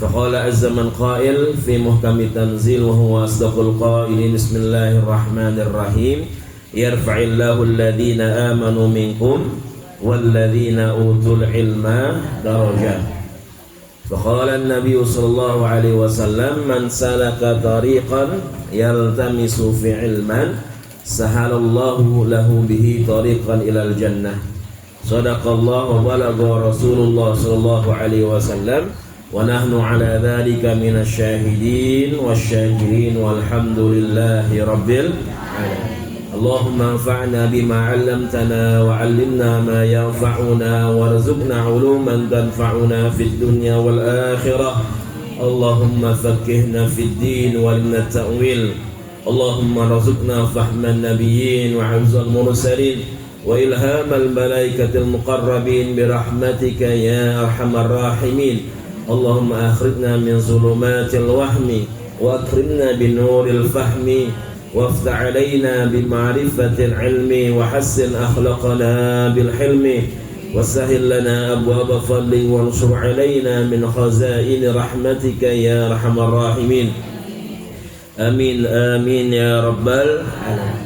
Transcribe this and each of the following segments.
فقال عز من قائل في محكم التنزيل وهو أصدق القائلين بسم الله الرحمن الرحيم يرفع الله الذين آمنوا منكم والذين أوتوا العلم درجات. فقال النبي صلى الله عليه وسلم من سلك طريقا يلتمس في علما سهل الله له به طريقا إلى الجنة. صدق الله وبلغ رسول الله صلى الله عليه وسلم ونحن على ذلك من الشاهدين والشاكرين والحمد لله رب العالمين. اللهم انفعنا بما علمتنا وعلمنا ما ينفعنا وارزقنا علوما تنفعنا في الدنيا والآخرة. اللهم فقهنا في الدين وعلمنا التأويل. اللهم ارزقنا فهم النبيين وحفظ المرسلين وإلهام الملائكة المقربين برحمتك يا أرحم الراحمين. اللهم أخرجنا من ظلمات الوهم وأكرمنا بنور الفهم وافتح علينا بمعرفة العلم وحسن أخلاقنا بالحلم وسهل لنا أبواب فضل وانشر علينا من خزائن رحمتك يا أرحم الراحمين. آمين آمين يا رب العالمين.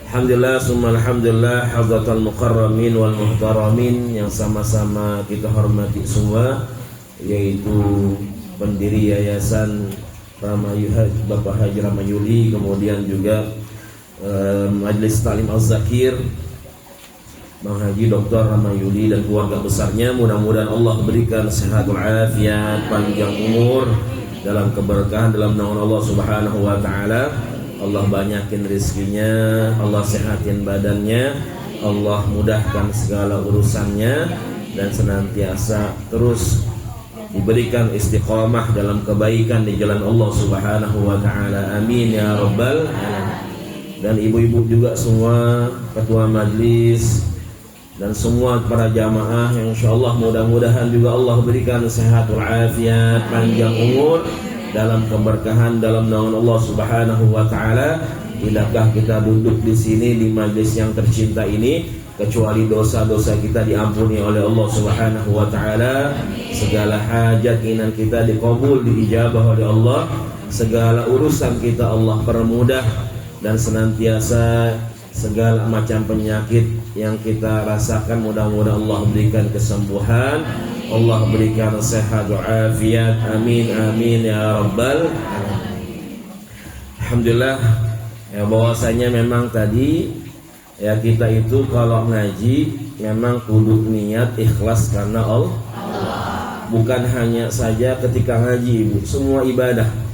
Alhamdulillah, summa alhamdulillah, hadratal mukarramin wal muhtaramin yang sama-sama kita hormati semua, yaitu pendiri Yayasan Bapak Haji Ramayuli, kemudian juga Majelis Ta'lim Az-Zakir Bang Haji Dr. Ramayuli dan keluarga besarnya. Mudah-mudahan Allah berikan sehatul afiat, panjang umur dalam keberkahan dalam naungan Allah Subhanahu wa taala. Allah banyakin rezekinya, Allah sehatin badannya, Allah mudahkan segala urusannya dan senantiasa terus diberikan istiqamah dalam kebaikan di jalan Allah Subhanahu wa taala. Amin ya rabbal alamin. Dan ibu-ibu juga semua, ketua majlis dan semua para jamaah yang insyaallah mudah-mudahan juga Allah berikan sehatul afiat, panjang umur dalam keberkahan dalam naungan Allah Subhanahu wa taala. Tidakkah kita duduk di sini di majlis yang tercinta ini kecuali dosa-dosa kita diampuni oleh Allah Subhanahu wa taala, segala hajat keinginan kita dikabul, diijabah oleh Allah, segala urusan kita Allah permudah, dan senantiasa segala macam penyakit yang kita rasakan mudah-mudahan Allah berikan kesembuhan, Allah berikan sehat wa'afiat. Amin amin ya rabbal alamin. Alhamdulillah ya, bahwasanya memang tadi ya kita itu kalau ngaji memang kudu niat ikhlas karena Allah. Bukan hanya saja ketika ngaji, Ibu, semua ibadah.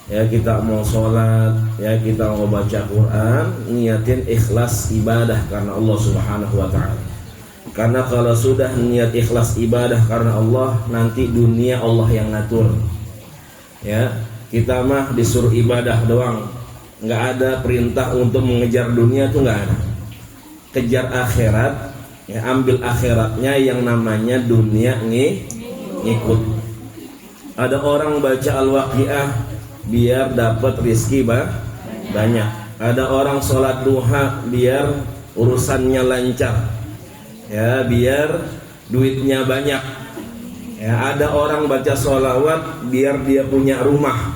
Ya kita mau sholat, ya kita mau baca Quran, niatin ikhlas ibadah karena Allah Subhanahu wa taala. Karena kalau sudah niat ikhlas ibadah karena Allah, nanti dunia Allah yang ngatur. Ya, kita mah disuruh ibadah doang, nggak ada perintah untuk mengejar dunia, tuh nggak ada. Kejar akhirat, ya ambil akhiratnya, yang namanya dunia ngikut. Ada orang baca Al-Waqiah biar dapat rezeki banyak. Ada orang sholat duha biar urusannya lancar, ya biar duitnya banyak. Ya ada orang baca sholawat biar dia punya rumah.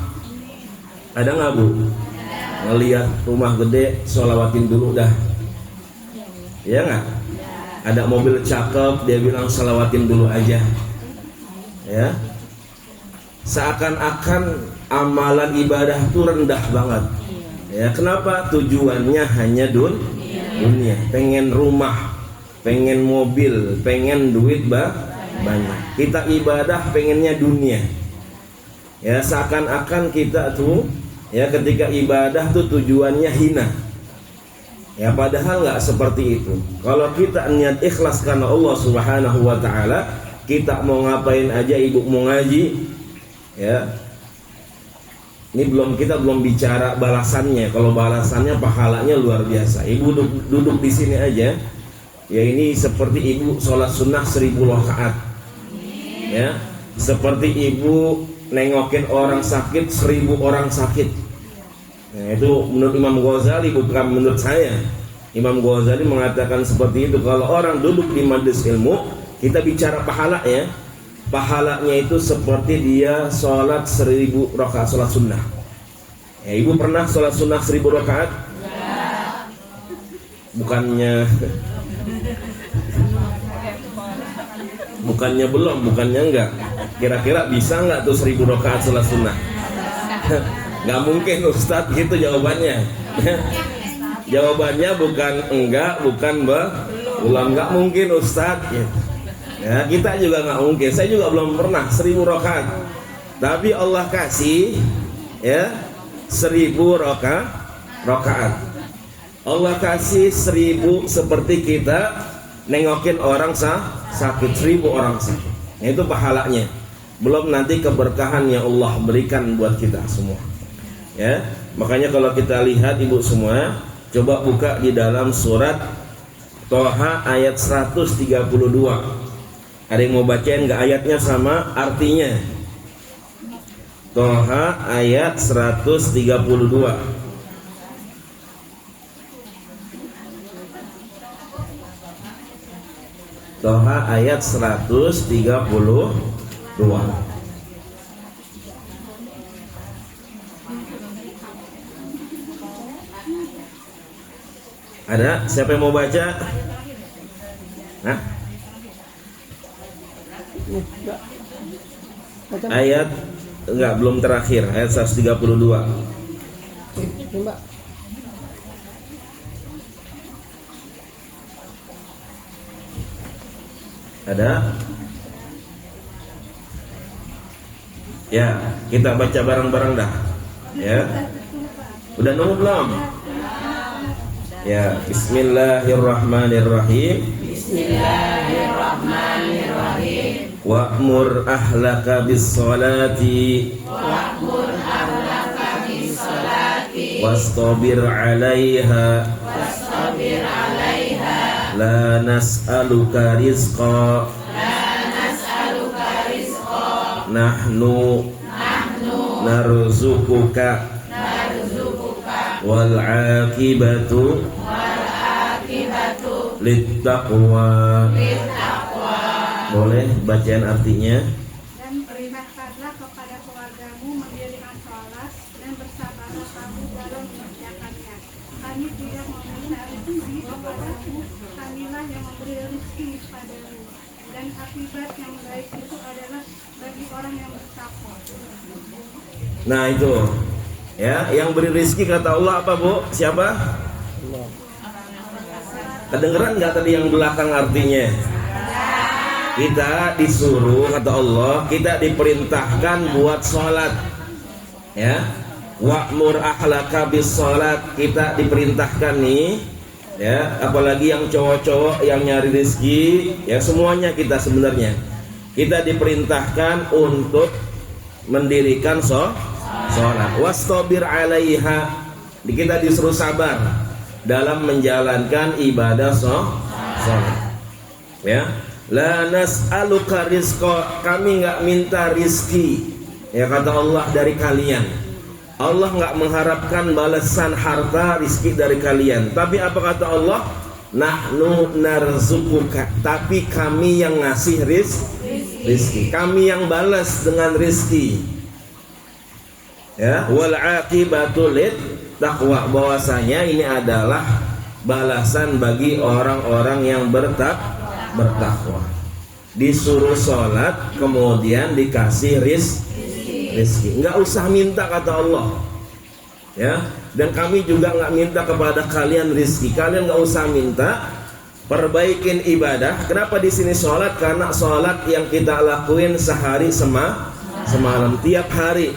Ada nggak, Bu? Ngelihat rumah gede, sholawatin dulu dah. Ya nggak? Ada mobil cakep, dia bilang sholawatin dulu aja. Ya, seakan-akan amalan ibadah itu rendah banget. Ya, kenapa? Tujuannya hanya dunia. Pengen rumah, pengen mobil, pengen duit banyak. Kita ibadah pengennya dunia. Ya, seakan-akan kita tuh ya ketika ibadah tuh tujuannya hina. Ya, padahal nggak seperti itu. Kalau kita niat ikhlas karena Allah Subhanahu wa taala, kita mau ngapain aja, Ibu mau ngaji, ya. Ini kita belum bicara balasannya. Kalau balasannya pahalanya luar biasa. Ibu duduk di sini aja. Ya ini seperti Ibu sholat sunnah 1000 rakaat. Ya, seperti Ibu nengokin orang sakit 1000 orang sakit. Nah, itu menurut Imam Ghazali, bukan menurut saya. Imam Ghazali mengatakan seperti itu. Kalau orang duduk di majelis ilmu, kita bicara pahala ya. pahalanya itu seperti dia sholat 1000 rakaat sholat sunnah. Ya, ibu pernah sholat sunnah 1000 rakaat? Bukannya belum, bukannya enggak. Kira-kira bisa enggak tuh 1000 rakaat sholat sunnah? Nggak mungkin Ustadz, gitu jawabannya. Jawabannya bukan enggak, bukan belum. Nggak mungkin Ustadz gitu. Ya, kita juga nggak mungkin. Saya juga belum pernah 1000 rakaat. Tapi Allah kasih ya 1000 rakaat. Allah kasih 1000 seperti kita nengokin orang sakit, 1000 orang sakit. Nah, itu pahalanya. Belum nanti keberkahan yang Allah berikan buat kita semua. Ya, makanya kalau kita lihat ibu semua, coba buka di dalam surat Toha ayat 132. Ada yang mau bacain nggak ayatnya sama artinya? Toha ayat 132. Toha ayat 132. Ada siapa yang mau baca? Nah, ayat enggak, belum terakhir, ayat 132. Ada? Ya, kita baca bareng-bareng dah. Ya. Udah nunggu belum? Ya, bismillahirrahmanirrahim. Bismillahirrahmanirrahim. Wa'mur ahlaka bis-salati wastabir 'alaiha la nas'aluka rizqa nahnu narzuquka wal 'aqibatu lit-taqwa. Boleh bacaan artinya? Dan perintahkanlah kepada keluargamu mendirikan sholat dan bersabarlah kamu dalam mengerjakannya. Kami tidak meminta rezeki kepadamu, kamilah yang memberi rezeki padamu. Dan akibat yang baik itu adalah bagi orang yang bertakwa. Nah itu, ya, yang beri rezeki kata Allah apa bu? Siapa? Kedengeran nggak tadi yang belakang artinya? Kita disuruh kata Allah, kita diperintahkan buat sholat. Ya, wa'mur ahlaka bis sholat, kita diperintahkan nih. Ya, apalagi yang cowok-cowok yang nyari rezeki, ya semuanya kita sebenarnya. Kita diperintahkan untuk mendirikan sholat. Wastabir 'alaiha, kita disuruh sabar dalam menjalankan ibadah sholat. Ya. La nas'aluka rizqa, kami enggak minta rizki, ya kata Allah, dari kalian. Allah enggak mengharapkan balasan harta rizki dari kalian. Tapi apa kata Allah? Nahnu narzuquka, tapi kami yang ngasih rizki. Kami yang balas dengan rizki. Ya, wal 'aqibatu lit taqwa, bahwasanya ini adalah balasan bagi orang-orang yang bertakwa. Disuruh sholat kemudian dikasih rizki. Nggak usah minta kata Allah. Ya, dan kami juga nggak minta kepada kalian rizki. Kalian nggak usah minta. Perbaikin ibadah. Kenapa di sini sholat? Karena sholat yang kita lakuin sehari semalam tiap hari.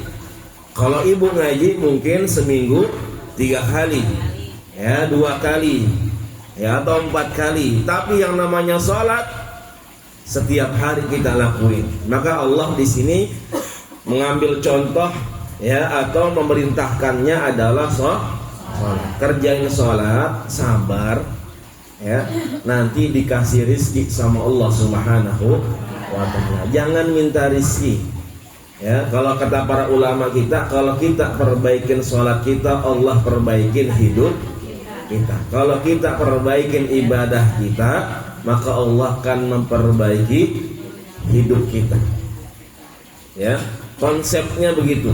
Kalau ibu ngaji mungkin seminggu 3 kali, ya 2 kali. Ya, atau 4 kali. Tapi yang namanya sholat setiap hari kita lakuin. Maka Allah di sini mengambil contoh, ya, atau memerintahkannya adalah sholat. Kerjain sholat, sabar, ya, nanti dikasih rizki sama Allah Subhanahu wa ta'ala. Jangan minta rizki. Ya, kalau kata para ulama kita, kalau kita perbaikin sholat kita, Allah perbaikin hidup kita. Kalau kita perbaikin ibadah kita, maka Allah akan memperbaiki hidup kita. Ya, konsepnya begitu.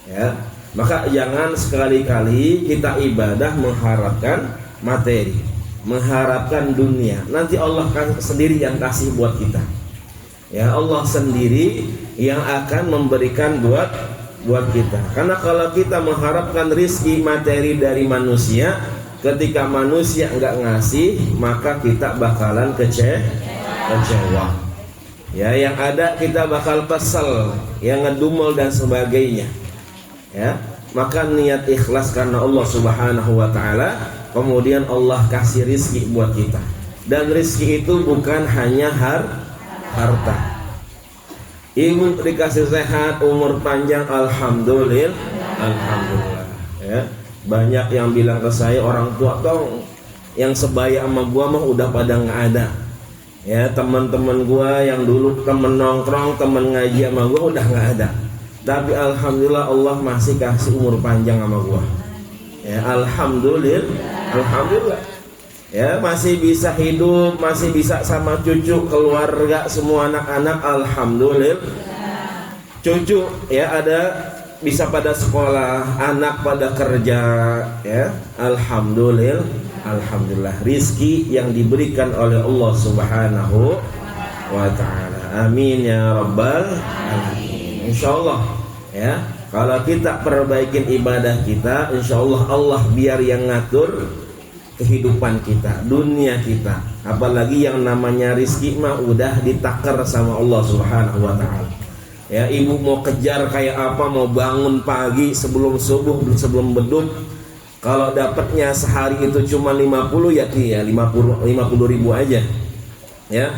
Ya, maka jangan sekali-kali kita ibadah mengharapkan materi, mengharapkan dunia. Nanti Allah sendiri yang kasih buat kita. Ya, Allah sendiri yang akan memberikan buat kita. Karena kalau kita mengharapkan rizki materi dari manusia, ketika manusia enggak ngasih, maka kita bakalan kecewa. Ya, yang ada kita bakal kesel, yang ngedumel dan sebagainya. Ya, maka niat ikhlas karena Allah Subhanahu wa taala, kemudian Allah kasih rizki buat kita. Dan rizki itu bukan hanya harta. Ibu dikasih sehat, umur panjang, alhamdulillah. Ya, banyak yang bilang ke saya, orang tua tong yang sebaya sama gua mah udah pada nggak ada. Ya, teman-teman gua yang dulu temen nongkrong, temen ngaji sama gua udah nggak ada. Tapi alhamdulillah Allah masih kasih umur panjang sama gua. Ya, alhamdulillah. Ya, masih bisa hidup, masih bisa sama cucu, keluarga, semua anak-anak, alhamdulillah. Cucu ya ada bisa pada sekolah, anak pada kerja, ya, alhamdulillah. Rizki yang diberikan oleh Allah Subhanahu wa ta'ala. Amin ya rabbal alamin. Insyaallah ya, kalau kita perbaikin ibadah kita, insyaallah Allah biar yang ngatur kehidupan kita, dunia kita. Apalagi yang namanya rizki mah udah ditakar sama Allah Subhanahu wa ta'ala. Ya, ibu mau kejar kayak apa, mau bangun pagi sebelum subuh, sebelum beduk, kalau dapatnya sehari itu cuma 50 ya 50 ribu aja. Ya,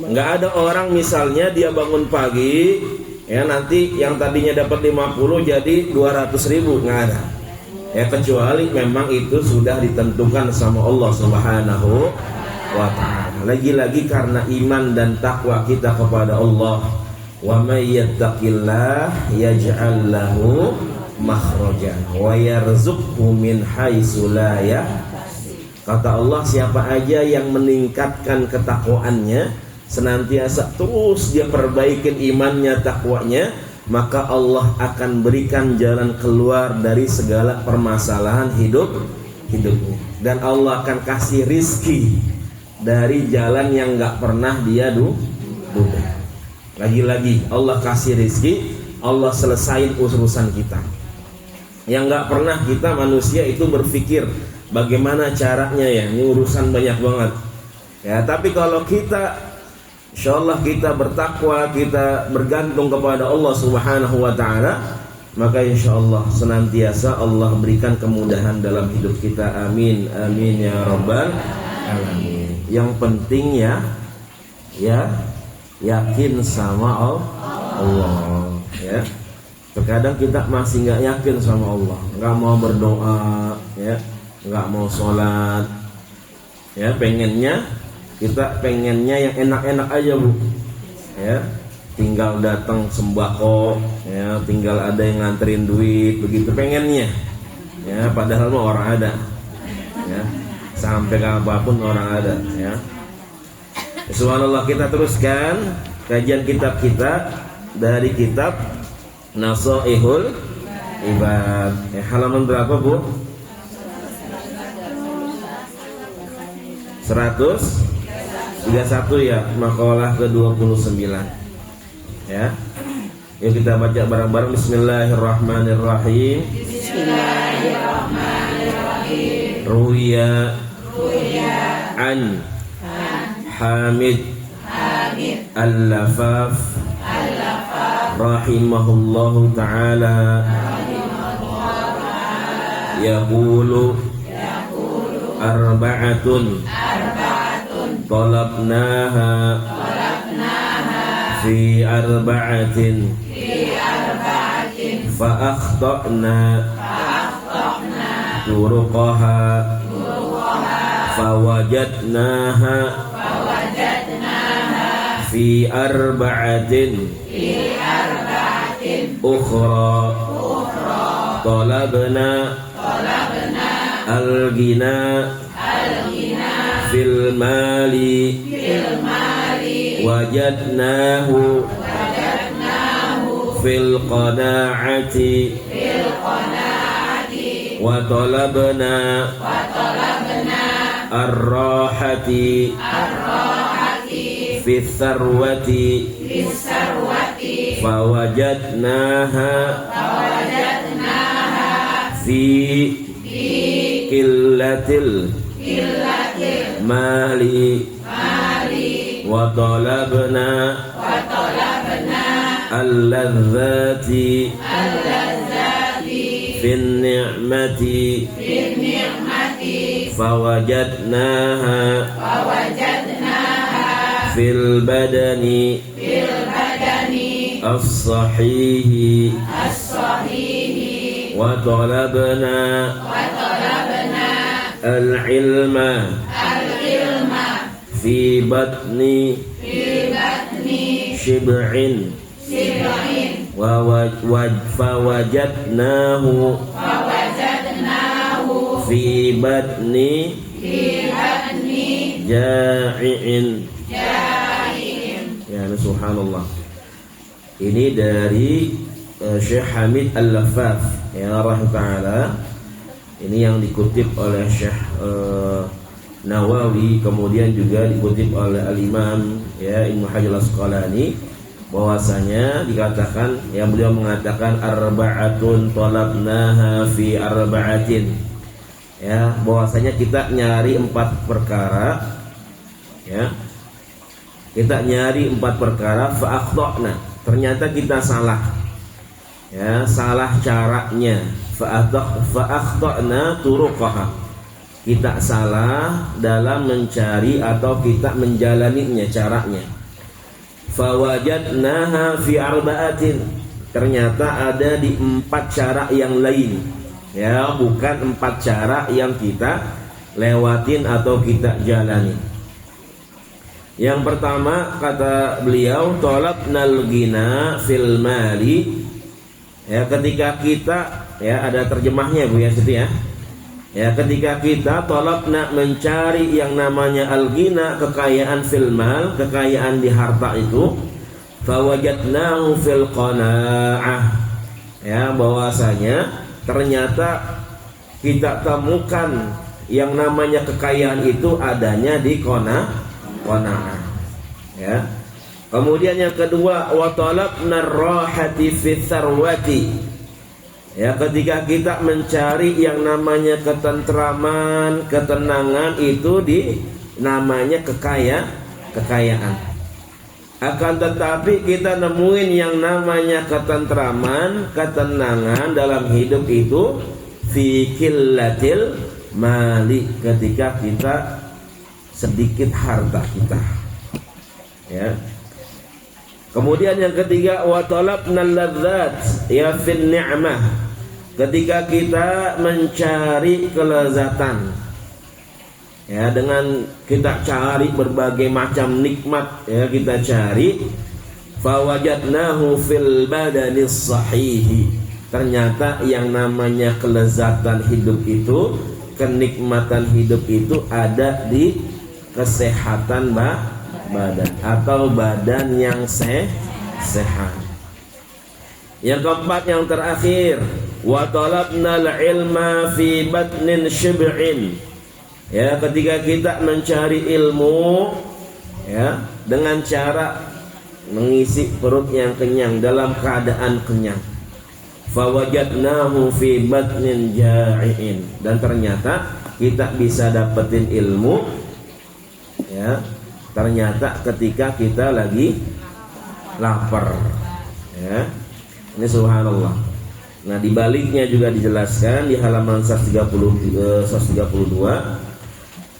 nggak ada orang misalnya dia bangun pagi, ya nanti yang tadinya dapat 50 jadi 200 ribu, nggak ada. Ya, kecuali memang itu sudah ditentukan sama Allah Subhanahu wa ta'ala. Lagi-lagi karena iman dan takwa kita kepada Allah. Wa may yattaqillah yaj'al lahu makhrajan wa yarzuqhu min haitsu la yahtasib. Kata Allah, siapa aja yang meningkatkan ketakwaannya, senantiasa terus dia perbaikin imannya, takwanya, maka Allah akan berikan jalan keluar dari segala permasalahan hidupnya. Dan Allah akan kasih rizki dari jalan yang gak pernah dia duga. Lagi-lagi Allah kasih rizki, Allah selesain urusan kita. Yang gak pernah kita manusia itu berpikir bagaimana caranya ya, ini urusan banyak banget. Ya, tapi kalau kita insyaallah kita bertakwa, kita bergantung kepada Allah Subhanahu wa ta'ala, maka insyaallah senantiasa Allah berikan kemudahan dalam hidup kita. Amin, amin ya rabbal alamin. Yang penting ya yakin sama Allah. Ya, terkadang kita masih nggak yakin sama Allah, nggak mau berdoa, ya, nggak mau sholat. Ya, kita pengennya yang enak-enak aja, Bu. Ya, tinggal datang sembako, ya, tinggal ada yang nganterin duit, begitu pengennya. Ya, padahal mah orang ada. Ya, sampai kapanpun orang ada. Ya. Subhanallah, kita teruskan kajian kitab kita dari kitab Nasaihul Ibad. Halaman berapa, Bu? 131 ya, makalah ke-29. Ya. Yuk kita baca bareng-bareng. Bismillahirrahmanirrahim. Bismillahirrahmanirrahim. Ruya an Hamid Al-Lafaf rahimahullahu ta'ala yaqulu arba'atun talabnaha fi arba'atin fa akhta'na turuqaha fawajadnaha fi arba'atin ukhra talabna al-ghina fil mali wajadnahu fil qanaati wa talabna ar-rahati fi tharwati fawajadnaha fi qillatil mali wa talabna al-ladzati fin ni'mati fawajadnaha fil badani as-sahihi wa talabna al-ilma fi batni shib'in fawajadnahu fi batni ja'i'in. Ya, subhanallah. Ini dari Syekh Hamid Al-Laffaf ya rahimahullah. Ini yang dikutip oleh Syekh Nawawi, kemudian juga dikutip oleh Al-Imam ya Ibnu Hajar Al-Asqalani, bahwasanya dikatakan yang beliau mengatakan arba'atun talabnaha fi arba'atin. Ya, bahwasanya kita nyari 4 perkara ya. Kita nyari 4 perkara fa akhtana. Ternyata kita salah. Ya, salah caranya. Fa akhtana turuqaha. Kita salah dalam mencari atau kita menjalaninya caranya. Fa wajadnaha fi arba'atin. Ternyata ada di 4 cara yang lain. Ya, bukan 4 cara yang kita lewatin atau kita jalani. Yang pertama kata beliau talabnal ghina fil mali. Ya, ketika kita ya ada terjemahnya Bu ya situ ya. Ya, ketika kita talabna mencari yang namanya al-ghina, kekayaan fil mal, kekayaan di harta itu, fawajadnahu fil qanaah. Ya, bahwasanya ternyata kita temukan yang namanya kekayaan itu adanya di qanaah. Ya. Kemudian yang kedua wa talabna ar-rahati fi tharwati. Ya, ketika kita mencari yang namanya ketentraman, ketenangan itu di namanya kekayaan. Akan tetapi kita nemuin yang namanya ketentraman, ketenangan dalam hidup itu fi qillatil mali, ketika kita sedikit harta kita. Ya. Kemudian yang ketiga wa talabnal ladzat ya fin ni'mah, ketika kita mencari kelezatan. Ya, dengan kita cari berbagai macam nikmat ya kita cari, fawajadnahu fil badanis sahihi. Ternyata yang namanya kelezatan hidup itu, kenikmatan hidup itu ada di kesehatan badan atau badan yang sehat. Yang keempat, yang terakhir, wa talabnal ilma fi batnin shib'in. Ya, ketika kita mencari ilmu ya dengan cara mengisi perut yang kenyang dalam keadaan kenyang. Fawajadnahu fi batnin ja'iin. Dan ternyata kita bisa dapetin ilmu ya, ternyata ketika kita lagi lapar ya. Ini subhanallah. Nah, di baliknya juga dijelaskan di halaman 132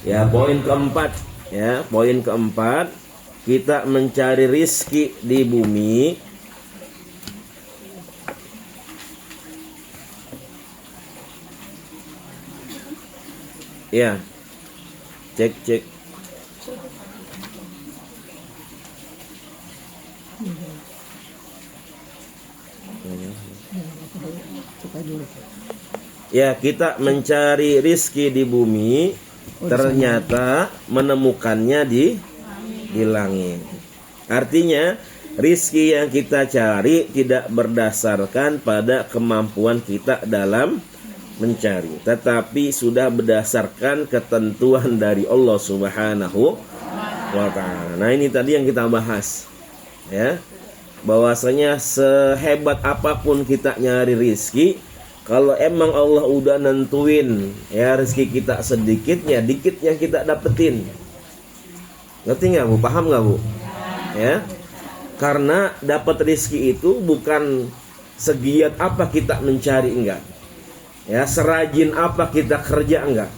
ya, poin keempat ya, poin keempat, kita mencari rizki di bumi ya. Cek ya, kita mencari rizki di bumi, ternyata menemukannya di langit. Artinya rizki yang kita cari tidak berdasarkan pada kemampuan kita dalam mencari, tetapi sudah berdasarkan ketentuan dari Allah Subhanahu wa ta'ala. Nah, ini tadi yang kita bahas, ya, bahwasanya sehebat apapun kita nyari rizki, kalau emang Allah udah nentuin ya rizki kita sedikit, ya dikit yang kita dapetin. Ngerti nggak Bu? Paham nggak Bu? Ya, karena dapat rizki itu bukan segiat apa kita mencari, enggak. Ya, serajin apa kita kerja, enggak.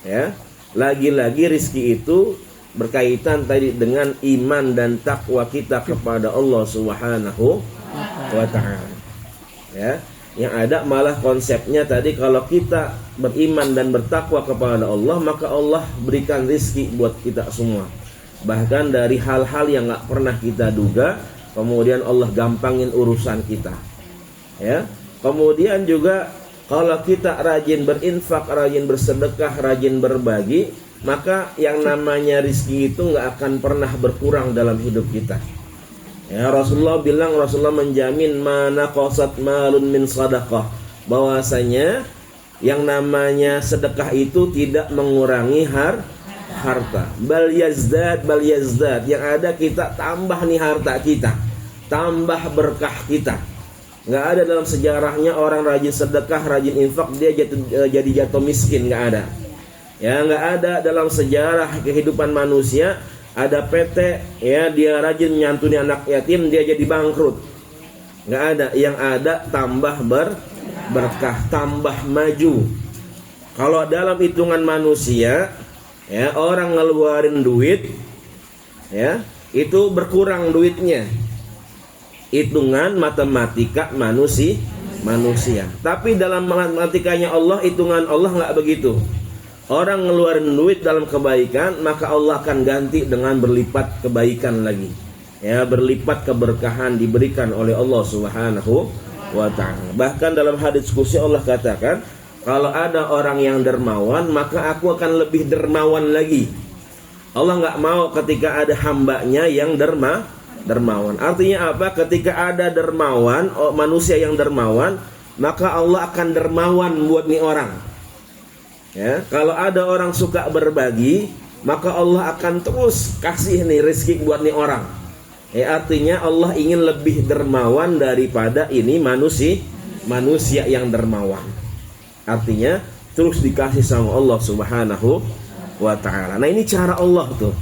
Ya, lagi-lagi rizki itu berkaitan tadi dengan iman dan takwa kita kepada Allah Subhanahu wa ta'ala. Ya, yang ada malah konsepnya tadi, kalau kita beriman dan bertakwa kepada Allah, maka Allah berikan rizki buat kita semua. Bahkan dari hal-hal yang enggak pernah kita duga, kemudian Allah gampangin urusan kita. Ya, kemudian juga kalau kita rajin berinfak, rajin bersedekah, rajin berbagi, maka yang namanya rizki itu nggak akan pernah berkurang dalam hidup kita. Ya, Rasulullah bilang, Rasulullah menjamin mana qasat malun min sadaqah, bahwasanya yang namanya sedekah itu tidak mengurangi harta. Bal yazdad, yang ada kita tambah nih harta kita, tambah berkah kita. Nggak ada dalam sejarahnya orang rajin sedekah, rajin infak dia jadi jatuh miskin, nggak ada. Ya, nggak ada dalam sejarah kehidupan manusia ada PT ya dia rajin nyantuni anak yatim dia jadi bangkrut. Nggak ada. Yang ada tambah berkah, tambah maju. Kalau dalam hitungan manusia ya, orang ngeluarin duit ya itu berkurang duitnya, hitungan matematika manusia. Tapi dalam matematikanya Allah, hitungan Allah nggak begitu. Orang ngeluarin duit dalam kebaikan, maka Allah akan ganti dengan berlipat kebaikan lagi. Ya, berlipat keberkahan diberikan oleh Allah Subhanahu wa ta'ala. Bahkan dalam hadis qudsi Allah katakan, kalau ada orang yang dermawan, maka aku akan lebih dermawan lagi. Allah nggak mau ketika ada hambanya yang dermawan. Artinya apa? Ketika ada dermawan, manusia yang dermawan, maka Allah akan dermawan buat nih orang. Ya, kalau ada orang suka berbagi, maka Allah akan terus kasih nih rezeki buat nih orang. Ya, artinya Allah ingin lebih dermawan daripada ini manusia yang dermawan. Artinya terus dikasih sama Allah Subhanahu wa ta'ala. Nah, ini cara Allah tuh.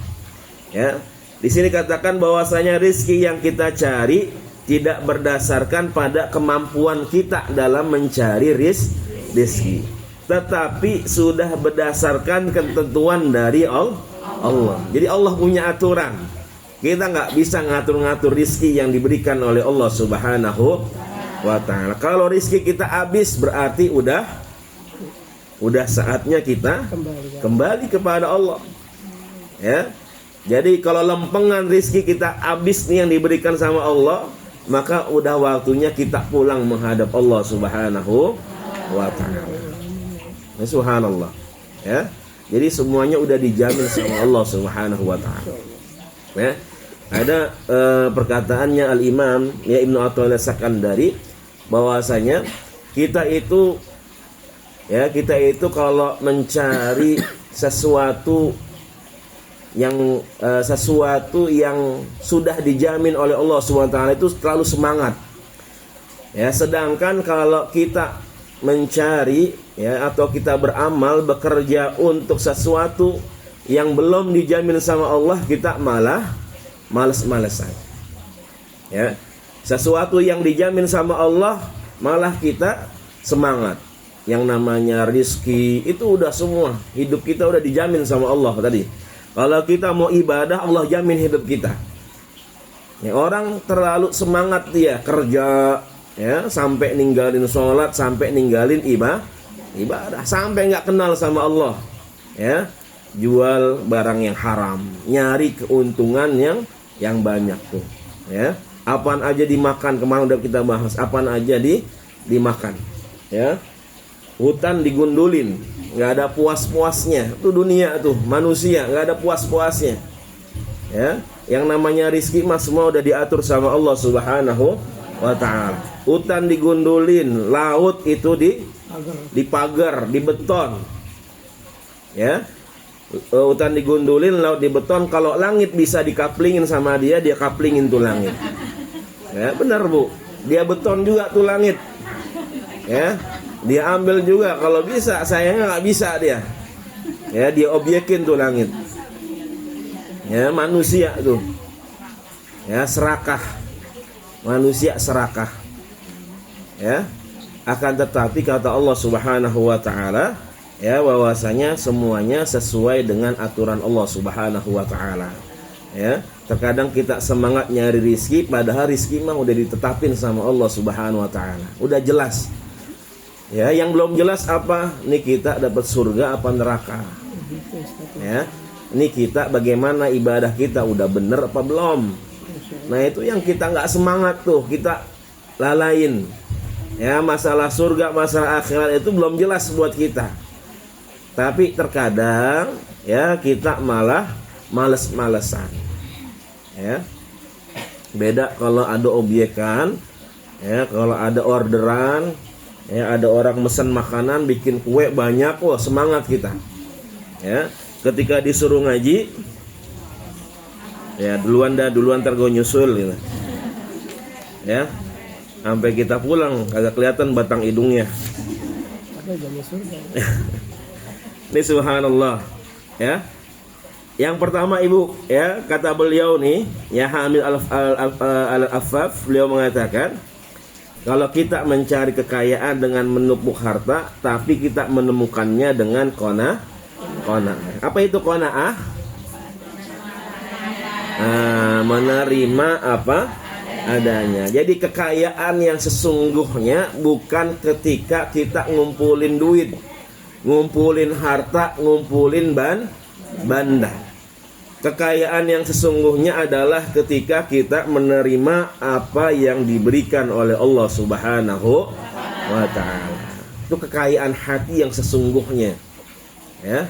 Ya. Di sini katakan bahwasanya rezeki yang kita cari tidak berdasarkan pada kemampuan kita dalam mencari rezeki, tetapi sudah berdasarkan ketentuan dari Allah. Jadi Allah punya aturan. Kita nggak bisa ngatur-ngatur rezeki yang diberikan oleh Allah Subhanahu wa ta'ala. Kalau rezeki kita habis, berarti udah saatnya kita kembali kepada Allah. Ya. Jadi kalau lempengan rizki kita habis nih yang diberikan sama Allah, maka udah waktunya kita pulang menghadap Allah Subhanahu wa ta'ala. Ya, subhanallah. Ya. Jadi semuanya udah dijamin sama Allah Subhanahu wa ta'ala. Ya. Ada perkataannya Al-Imam ya Ibnu Athaillah Sakandari, bahwasanya kita itu kalau mencari sesuatu yang sudah dijamin oleh Allah SWT itu terlalu semangat. Ya, sedangkan kalau kita mencari ya atau kita beramal bekerja untuk sesuatu yang belum dijamin sama Allah, kita malah malas-malasan. Ya. Sesuatu yang dijamin sama Allah malah kita semangat. Yang namanya rizki itu udah semua, hidup kita udah dijamin sama Allah tadi. Kalau kita mau ibadah, Allah jamin hidup kita. Ya, orang terlalu semangat dia kerja, ya sampai ninggalin sholat, sampai ninggalin ibadah, sampai nggak kenal sama Allah. Ya, jual barang yang haram, nyari keuntungan yang banyak tuh. Ya, apaan aja dimakan, kemarin udah kita bahas, apaan aja dimakan. Ya, hutan digundulin, nggak ada puas-puasnya. Itu dunia tuh, manusia nggak ada puas-puasnya. Ya, Yang namanya rizki mah semua udah diatur sama Allah Subhanahu wa ta'ala. Hutan digundulin, laut itu dipagar, dibeton. Ya. Hutan digundulin, laut dibeton. Kalau langit bisa dikaplingin sama dia kaplingin tuh langit. Ya, benar Bu. Dia beton juga tuh langit. Ya. Dia ambil juga kalau bisa, sayangnya nggak bisa dia. Ya, dia obyekin tuh langit. Ya, manusia tuh. Ya, serakah. Manusia serakah. Ya. Akan tetapi kata Allah Subhanahu wa ta'ala, ya, bahwasanya semuanya sesuai dengan aturan Allah Subhanahu wa ta'ala. Ya, terkadang kita semangat nyari rizki, padahal rizki mah udah ditetapin sama Allah Subhanahu wa ta'ala. Udah jelas. Ya, yang belum jelas apa? Nih kita dapat surga apa neraka. Ya. Nih kita bagaimana ibadah kita udah bener apa belum? Nah, itu yang kita nggak semangat tuh, kita lalain. Ya, masalah surga, masalah akhirat itu belum jelas buat kita. Tapi terkadang ya kita malah males-malesan. Ya. Beda kalau ada obyekan, ya, kalau ada orderan, ya, ada orang mesen makanan, bikin kue banyak, wah semangat kita. Ya, ketika disuruh ngaji, ya duluan ntar gue nyusul gitu. Ya. Sampai kita pulang kagak kelihatan batang hidungnya. Ini subhanallah. Ya. Yang pertama Ibu, ya, kata beliau nih, ya Hamid al-Affaf, beliau mengatakan, kalau kita mencari kekayaan dengan menumpuk harta, tapi kita menemukannya dengan qanaah. Apa itu qanaah? Menerima apa adanya. Jadi kekayaan yang sesungguhnya bukan ketika kita ngumpulin duit, ngumpulin harta, ngumpulin banda. Kekayaan yang sesungguhnya adalah ketika kita menerima apa yang diberikan oleh Allah Subhanahu wa ta'ala. Itu kekayaan hati yang sesungguhnya. Ya.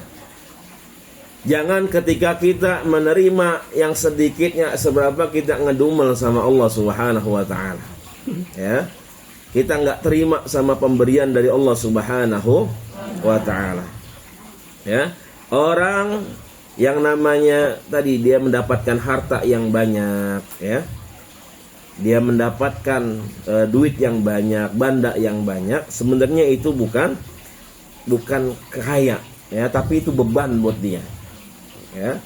Jangan ketika kita menerima yang sedikitnya seberapa kita ngedumel sama Allah Subhanahu wa ta'ala. Ya. Kita enggak terima sama pemberian dari Allah Subhanahu wa ta'ala. Ya. Orang yang namanya tadi dia mendapatkan harta yang banyak, ya. Dia mendapatkan duit yang banyak, banda yang banyak, sebenarnya itu bukan kaya, ya, tapi itu beban buat dia. Ya.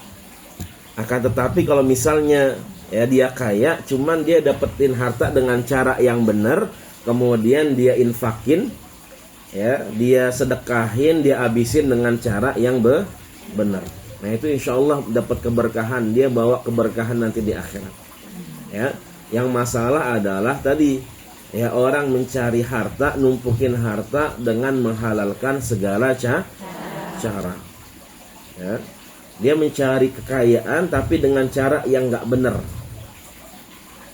Akan tetapi kalau misalnya ya dia kaya, cuman dia dapetin harta dengan cara yang benar, kemudian dia infakin, ya, dia sedekahin, dia habisin dengan cara yang benar. Nah, itu insya Allah dapat keberkahan, dia bawa keberkahan nanti di akhirat. Ya, yang masalah adalah tadi, ya, orang mencari harta, numpukin harta dengan menghalalkan segala cara. Ya. Dia mencari kekayaan tapi dengan cara yang nggak benar.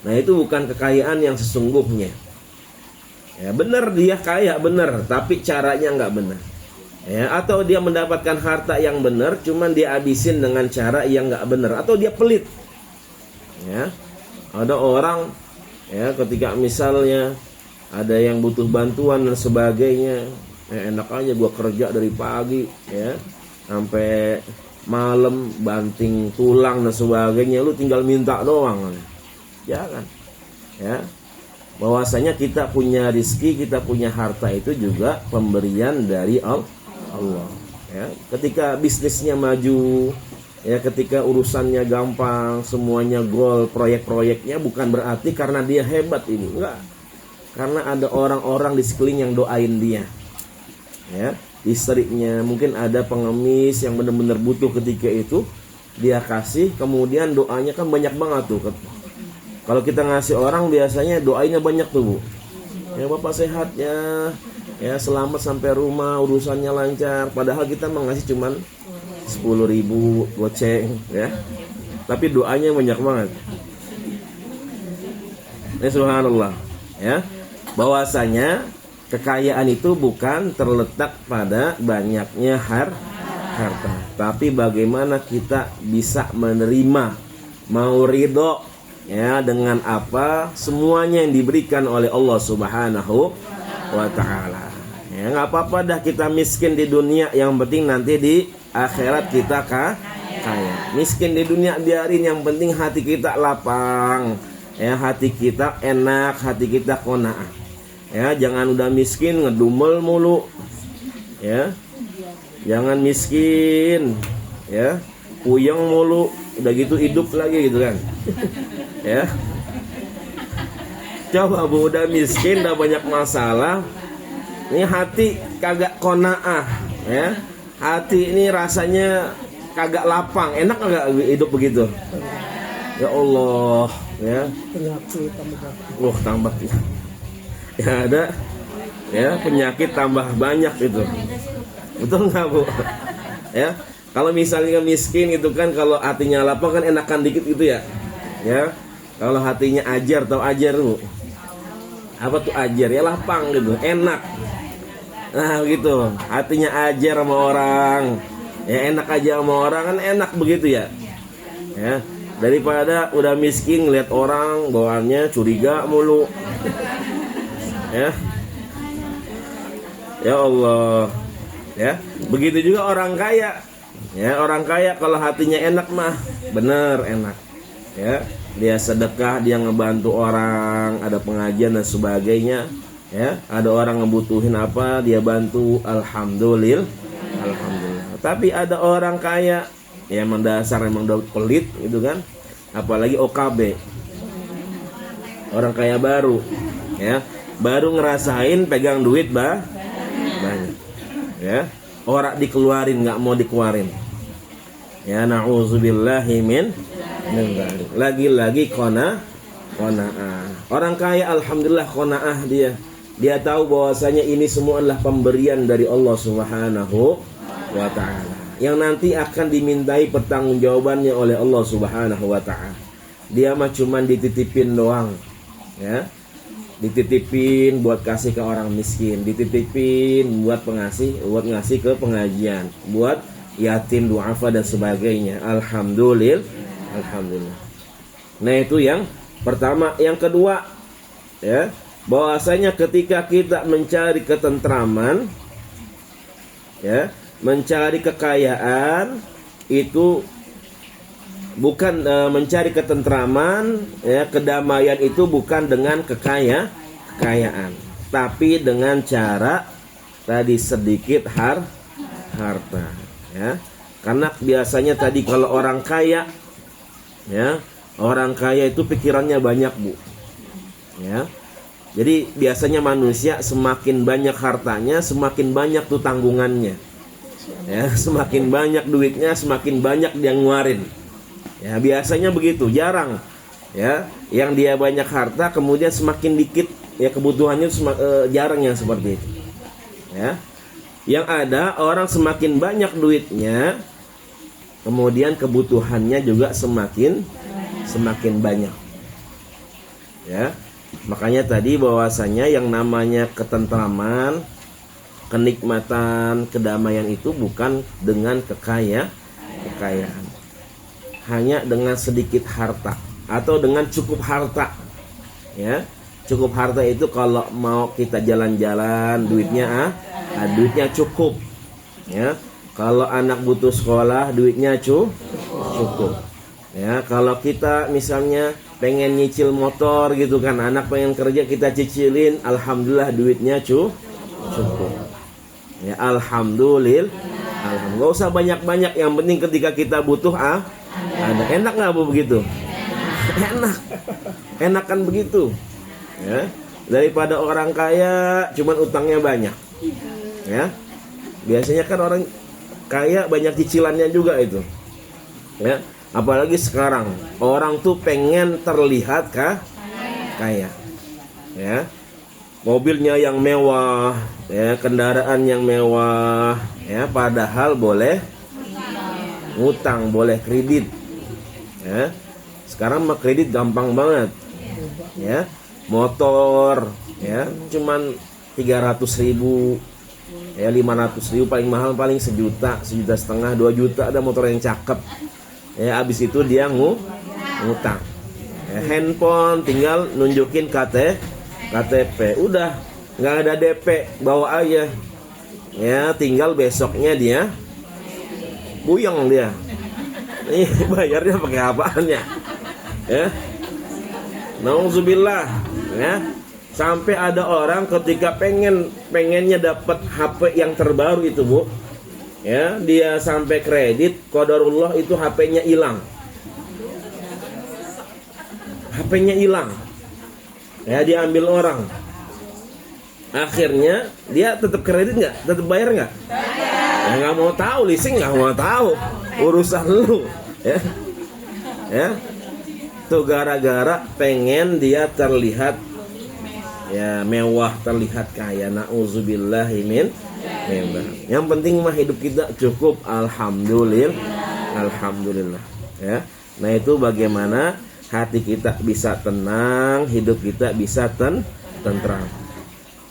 Nah, itu bukan kekayaan yang sesungguhnya. Ya, benar dia kaya benar, tapi caranya nggak benar. Ya, atau dia mendapatkan harta yang benar, cuman dia habisin dengan cara yang nggak benar, atau dia pelit. Ya, ada orang, ya, ketika misalnya ada yang butuh bantuan dan sebagainya, ya, enak aja gua kerja dari pagi, ya, sampai malam banting tulang dan sebagainya, lu tinggal minta doang. Jangan. Ya. Bahwasanya kita punya rizki, kita punya harta itu juga pemberian dari Allah. Ya. Ketika bisnisnya maju, ya, ketika urusannya gampang, semuanya goal, proyek-proyeknya, bukan berarti karena dia hebat ini, enggak. Karena ada orang-orang di sekeliling yang doain dia. Ya. Istrinya, mungkin ada pengemis yang benar-benar butuh ketika itu, dia kasih, kemudian doanya kan banyak banget tuh. Kalau kita ngasih orang biasanya doanya banyak tuh, Bu. Ya, Bapak sehat ya, ya, selamat sampai rumah, urusannya lancar. Padahal kita mengasih cuman 10.000 goceng, ya. Tapi doanya banyak banget. Ya, subhanallah, ya. Bahwasanya kekayaan itu bukan terletak pada banyaknya harta, tapi bagaimana kita bisa menerima mau ridho ya dengan apa semuanya yang diberikan oleh Allah Subhanahu wa taala. Ya enggak apa-apa dah kita miskin di dunia, yang penting nanti di akhirat kita kaya. Miskin di dunia biarin, yang penting hati kita lapang. Ya, hati kita enak, hati kita qanaah. Ya, jangan udah miskin ngedumel mulu. Ya. Jangan miskin, ya. Puyeng mulu, udah gitu hidup lagi gitu kan. Ya. Coba Bu, udah miskin, udah banyak masalah. Ini hati kagak qanaah, ya. Hati ini rasanya kagak lapang. Enak kagak hidup begitu? Ya Allah, ya. Tambah. Ya ada, ya penyakit tambah banyak itu. Betul nggak Bu? Ya, kalau misalnya miskin itu kan, kalau hatinya lapang kan enakan dikit gitu ya. Ya, kalau hatinya ajar, tahu ajar Bu? Apa tuh ajar? Ya lapang gitu, enak. Nah gitu, hatinya ajar sama orang. Ya enak aja sama orang kan enak begitu ya. Ya, daripada udah miskin ngeliat orang bawaannya curiga mulu. Ya. Ya Allah. Ya, begitu juga orang kaya. Ya, orang kaya kalau hatinya enak mah bener enak. Ya, dia sedekah, dia ngebantu orang, ada pengajian dan sebagainya. Ya, ada orang ngebutuhin apa, dia bantu, alhamdulillah. Tapi ada orang kaya ya emang dasar emang udah pelit gitu kan, apalagi OKB, orang kaya baru, ya baru ngerasain pegang duit banyak, ya orang dikeluarin nggak mau dikeluarin, ya na'udzubillahi min dzalik. Lagi-lagi qanaah. Orang kaya alhamdulillah qanaah, dia tahu bahwasanya ini semua adalah pemberian dari Allah Subhanahu wa ta'ala, yang nanti akan dimintai pertanggungjawabannya oleh Allah Subhanahu wa ta'ala. Dia mah cuman dititipin doang, ya. Dititipin buat kasih ke orang miskin, dititipin buat ngasih ke pengajian, buat yatim duafa dan sebagainya. Alhamdulillah. Nah, itu yang pertama. Yang kedua, ya, bahwasanya ketika kita mencari ketentraman, ya, mencari kekayaan itu bukan mencari ketentraman, ya, kedamaian itu bukan dengan kekayaan, tapi dengan cara tadi sedikit harta, ya. Karena biasanya tadi kalau orang kaya, ya, orang kaya itu pikirannya banyak Bu, ya. Jadi biasanya manusia semakin banyak hartanya, semakin banyak tuh tanggungannya. Ya, semakin banyak duitnya, semakin banyak dia ngeluarin. Ya, biasanya begitu, jarang. Ya, yang dia banyak harta kemudian semakin dikit ya kebutuhannya, jarang yang seperti itu. Ya. Yang ada orang semakin banyak duitnya, kemudian kebutuhannya juga semakin banyak. Ya. Makanya tadi bahwasanya yang namanya ketentraman, kenikmatan, kedamaian itu bukan dengan kekayaan, hanya dengan sedikit harta atau dengan cukup harta, ya. Cukup harta itu kalau mau kita jalan-jalan duitnya cukup, ya. Kalau anak butuh sekolah duitnya cukup, ya. Kalau kita misalnya pengen nyicil motor gitu kan, anak pengen kerja kita cicilin, alhamdulillah duitnya cukup. Ya, alhamdulillah. Gak usah banyak-banyak, yang penting ketika kita butuh ada. Enak nggak Bu begitu? Enak kan begitu, ya. Daripada orang kaya cuman utangnya banyak, ya. Biasanya kan orang kaya banyak cicilannya juga itu, ya. Apalagi sekarang orang tuh pengen terlihat kaya, ya. Mobilnya yang mewah, ya, kendaraan yang mewah, ya, padahal boleh ngutang, boleh kredit, ya. Sekarang mah kredit gampang banget, ya. Motor, ya, cuman 300.000, ya, 500.000 paling mahal, paling 1 juta, 1,5 juta, 2 juta ada motor yang cakep, ya. Abis itu dia ngutang. Ya, handphone tinggal nunjukin KTP, udah nggak ada DP, bawa aja. Ya, tinggal besoknya dia buyang dia. Nih bayarnya pakai apaan ya? Ya, nauzubillah. Ya, sampai ada orang ketika pengennya dapat HP yang terbaru itu, Bu. Ya, dia sampai kredit, qadarullah itu HP-nya hilang. HP-nya hilang. Ya, diambil orang. Akhirnya dia tetap kredit nggak? Tetap bayar nggak? Ya, nggak mau tahu, leasing nggak mau tahu, urusan lu. Ya, ya. Tuh gara-gara pengen dia terlihat ya mewah, terlihat kaya. Nauzubillahi min. Yang penting mah hidup kita cukup, alhamdulillah. Ya. Nah, itu bagaimana hati kita bisa tenang, hidup kita bisa tentram.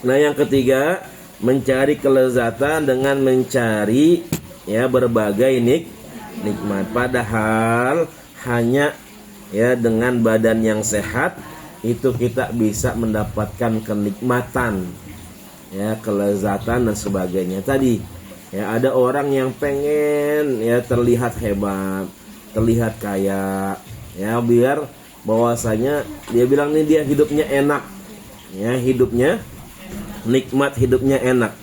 Nah, yang ketiga, mencari kelezatan dengan mencari ya berbagai nikmat. Padahal hanya ya dengan badan yang sehat itu kita bisa mendapatkan kenikmatan, ya kelezatan dan sebagainya. Tadi ya ada orang yang pengen ya terlihat hebat, terlihat kaya, ya biar bahwasanya dia bilang nih dia hidupnya enak, ya hidupnya nikmat, hidupnya enak,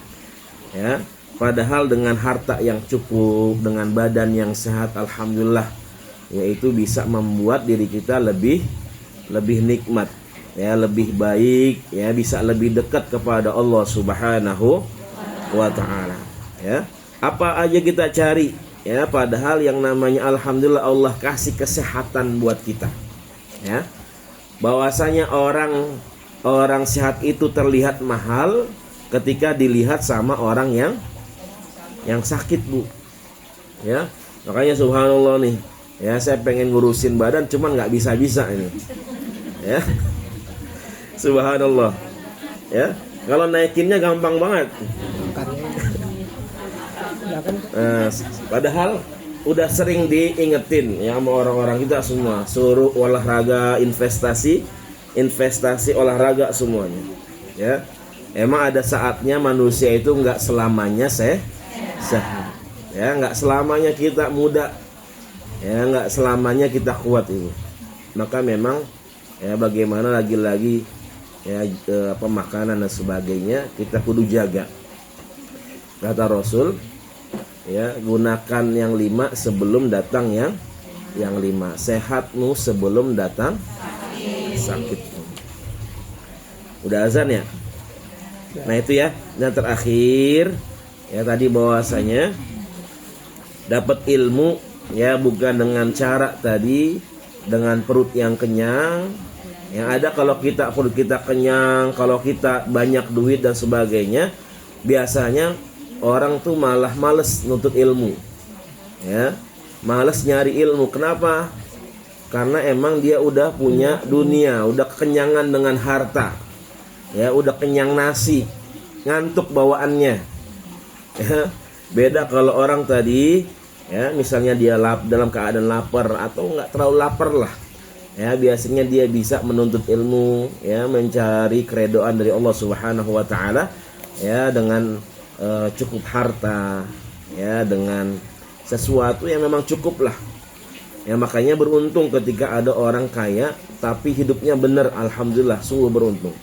ya padahal dengan harta yang cukup, dengan badan yang sehat, alhamdulillah, yaitu bisa membuat diri kita lebih nikmat, ya lebih baik, ya bisa lebih dekat kepada Allah Subhanahu wa taala. Ya, apa aja kita cari, ya padahal yang namanya alhamdulillah Allah kasih kesehatan buat kita. Ya, bahwasanya orang sehat itu terlihat mahal ketika dilihat sama orang yang sakit, Bu. Ya, makanya subhanallah nih. Ya, saya pengen ngurusin badan cuman nggak bisa ini. Ya. Subhanallah. Ya, kalau naikinnya gampang banget. Padahal udah sering diingetin ya sama orang-orang kita semua, suruh olahraga, investasi olahraga semuanya. Ya, emang ada saatnya manusia itu nggak selamanya sehat. Ya, nggak selamanya kita muda. Ya, nggak selamanya kita kuat itu. Maka memang ya bagaimana lagi-lagi ya makanan dan sebagainya kita kudu jaga. Kata Rasul, ya gunakan yang 5 sebelum datang yang 5. Sehatmu sebelum datang sakit. Udah azan ya? Nah itu ya. Dan terakhir ya tadi bahwasanya dapat ilmu ya bukan dengan cara tadi dengan perut yang kenyang. Yang ada kalau perut kita kenyang, kalau kita banyak duit dan sebagainya, biasanya orang tuh malah males nuntut ilmu. Ya, males nyari ilmu. Kenapa? Karena emang dia udah punya dunia, udah kekenyangan dengan harta. Ya, udah kenyang nasi, ngantuk bawaannya. Ya, beda kalau orang tadi ya misalnya dia dalam keadaan lapar atau enggak terlalu lapar lah. Ya, biasanya dia bisa menuntut ilmu, ya mencari keredoan dari Allah Subhanahu wa taala ya dengan cukup harta, ya dengan sesuatu yang memang cukup lah. Ya makanya beruntung ketika ada orang kaya tapi hidupnya benar, alhamdulillah, sungguh beruntung.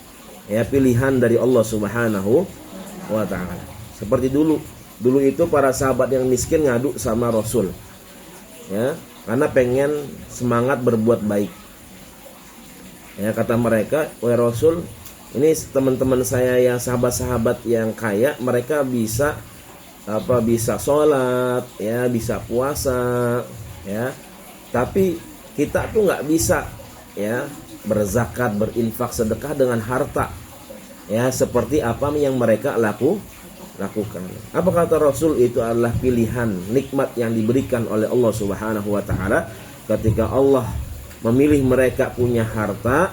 Ya pilihan dari Allah Subhanahu wa taala. Seperti dulu itu para sahabat yang miskin ngadu sama Rasul. Ya, karena pengen semangat berbuat baik. Ya kata mereka, wahai Rasul, ini teman-teman saya yang sahabat-sahabat yang kaya, mereka bisa sholat, ya bisa puasa, ya. Tapi kita tuh nggak bisa, ya berzakat, berinfak, sedekah dengan harta, ya seperti apa yang mereka lakukan. Apa kata Rasul? Itu adalah pilihan nikmat yang diberikan oleh Allah Subhanahu wa taala ketika Allah memilih mereka punya harta,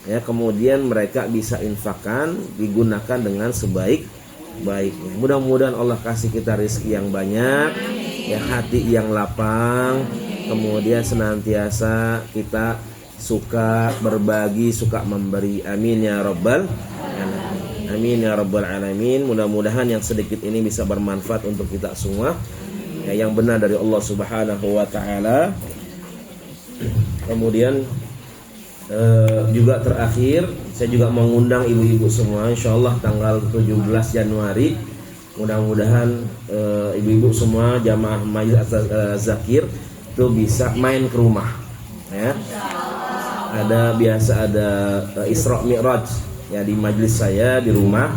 ya kemudian mereka bisa infakkan, digunakan dengan sebaik-baiknya. Mudah-mudahan Allah kasih kita rezeki yang banyak, ya hati yang lapang, kemudian senantiasa kita suka berbagi, suka memberi. Amin ya rabbal alamin. Amin ya rabbal alamin. Mudah-mudahan yang sedikit ini bisa bermanfaat untuk kita semua, ya, yang benar dari Allah Subhanahu wa taala. Kemudian juga terakhir saya juga mengundang ibu-ibu semua, insyaallah tanggal 17 Januari mudah-mudahan ibu-ibu semua jamaah Majelis Zakir itu bisa main ke rumah, ya. Ada Isra Mi'raj, ya, di majelis saya di rumah,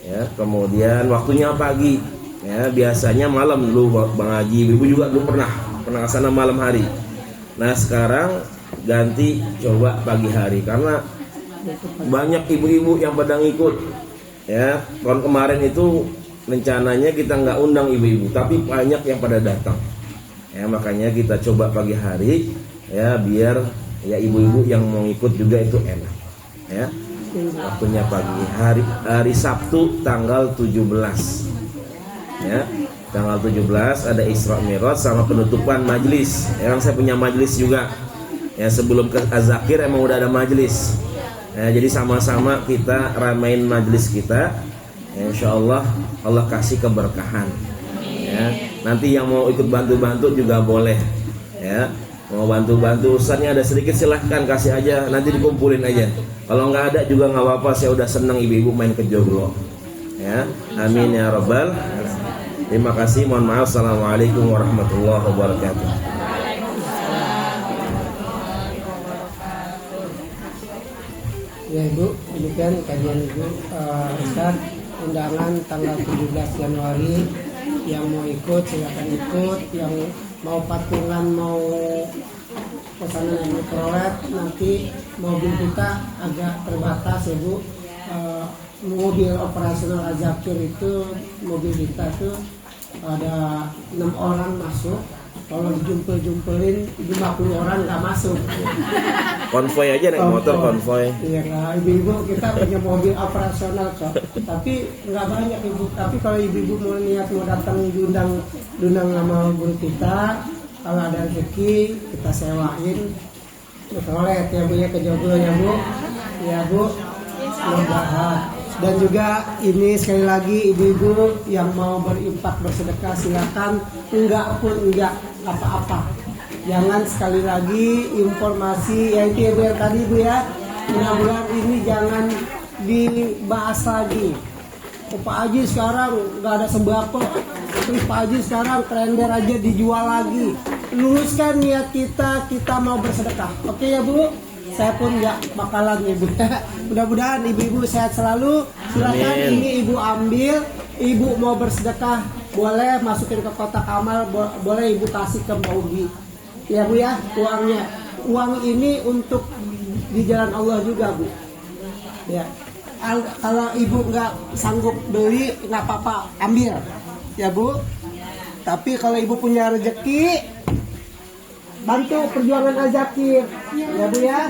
ya. Kemudian waktunya pagi, ya, biasanya malam dulu Bang Haji, ibu juga dulu pernah ke sana malam hari. Nah sekarang ganti coba pagi hari karena banyak ibu-ibu yang pada ngikut, ya. Tahun kemarin itu rencananya kita nggak undang ibu-ibu, tapi banyak yang pada datang, ya. Makanya kita coba pagi hari, ya, biar ya ibu-ibu yang mau ikut juga itu enak, ya. Waktunya pagi hari Sabtu tanggal 17, ya. Tanggal 17 ada Isra Mi'raj sama penutupan majelis. Yang saya punya majelis juga. Ya, sebelum ke Zakir emang udah ada majelis. Ya, jadi sama-sama kita ramein majelis kita. Ya, insyaallah Allah kasih keberkahan. Ya, nanti yang mau ikut bantu-bantu juga boleh. Ya, mau bantu-bantu ustaznya ada sedikit silahkan kasih aja, nanti dikumpulin aja. Kalau nggak ada juga nggak apa-apa, saya udah seneng ibu-ibu main ke joglo. Ya, amin ya rabbal. Terima kasih, mohon maaf. Assalamualaikum warahmatullahi wabarakatuh. Ya Ibu, demikian kajian Ibu. Ustaz, undangan tanggal 17 Januari, yang mau ikut silakan ikut, yang mau patungan, mau pesanan yang mikrolet, nanti mobil kita agak terbatas ya Bu. Mobil operasional Zakir itu, mobil kita tuh ada 6 orang masuk. Kalau dijumpel-jumpelin 50 orang nggak masuk. Konvoy aja naik motor konvoy. Iya lah, ibu-ibu kita punya mobil operasional kok. Tapi nggak banyak ibu. Tapi kalau ibu-ibu mau niat mau datang diundang sama guru kita, kalau ada rezeki kita sewain mikrolet ya Bu ya, ke Joglo ya Bu. Ya Bu, mudah-mudahan. Dan juga ini sekali lagi ibu-ibu yang mau berinfak bersedekah silakan, enggak pun enggak apa-apa. Jangan sekali lagi informasi ya itu ya Bu yang tadi Bu ya. Mudah-mudahan ini jangan dibahas lagi. Pak Haji sekarang nggak ada sembako, terus Pak Haji sekarang kalender aja dijual lagi. Luruskan niat kita mau bersedekah. Oke ya Bu? Saya pun nggak bakalan ibu. Mudah-mudahan ibu-ibu sehat selalu. Silakan ini ibu ambil. Ibu mau bersedekah boleh masukin ke kotak amal, boleh ibu kasih ke Mbak Ugi. Ya Bu ya, uangnya. Uang ini untuk di jalan Allah juga Bu. Ya. Kalau ibu nggak sanggup beli nggak apa-apa, ambil. Ya Bu. Tapi kalau ibu punya rezeki, bantu perjuangan Zakir, ya Bu ya.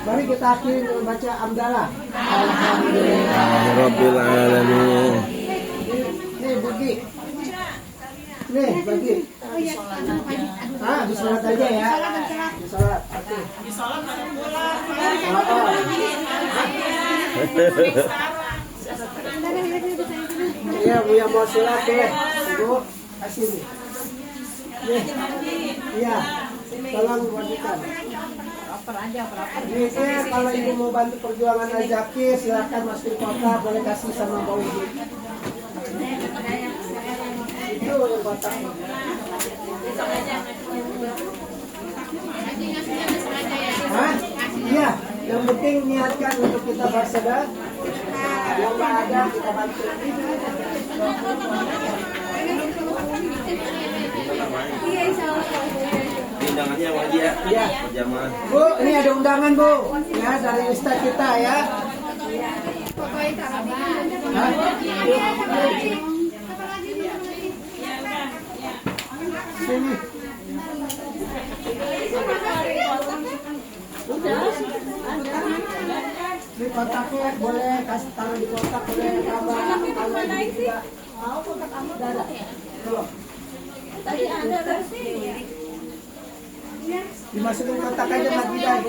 Mari kita akhiri baca hamdalah. Alhamdulillahirabbil alamin. Nih bagi. Nih bagi. Di sholat aja ya. Di sholat. Di sholat ada pulang. Iya Bu yang mau sholat deh. Ibu kasih nih. Iya, tolong bagikan. Ini kalau ibu mau bantu perjuangan Zakir, silakan masukin kotak, boleh kasih sama Mbak Ugi. Itu yang kotak. Hah? Iya, yang penting niatkan untuk kita bersedekah. Yang nggak ada kita bantu. Iya, insyaallah. Undangannya wajib ya. Iya. Jamaah. Bu, ini ada undangan Bu. Ya dari ustaz kita ya. Pokoknya kami. Hah? Sini. Di kotaknya boleh kasih tangan di kotak, boleh tambah tambah juga. Mau kotak kamu ada? Belum. Tadi ada sih. Dimasukin kotak aja lagi dah.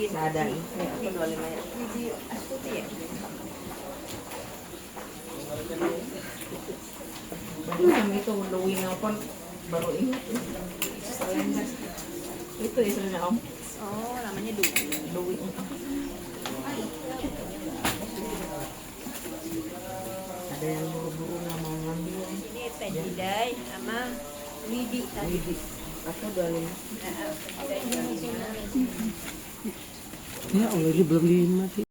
Ada ini aku 25 ya. Biji astuti ya. Yang itu Louis nelpon baru ingat Selender. Itu istrinya Om. Oh, namanya Louis. Ada yang buru-buru nggak mau ngambil. Ini Teh Jidai sama Widi tadi. Aku 25. Ya Allah, ini belum dimati.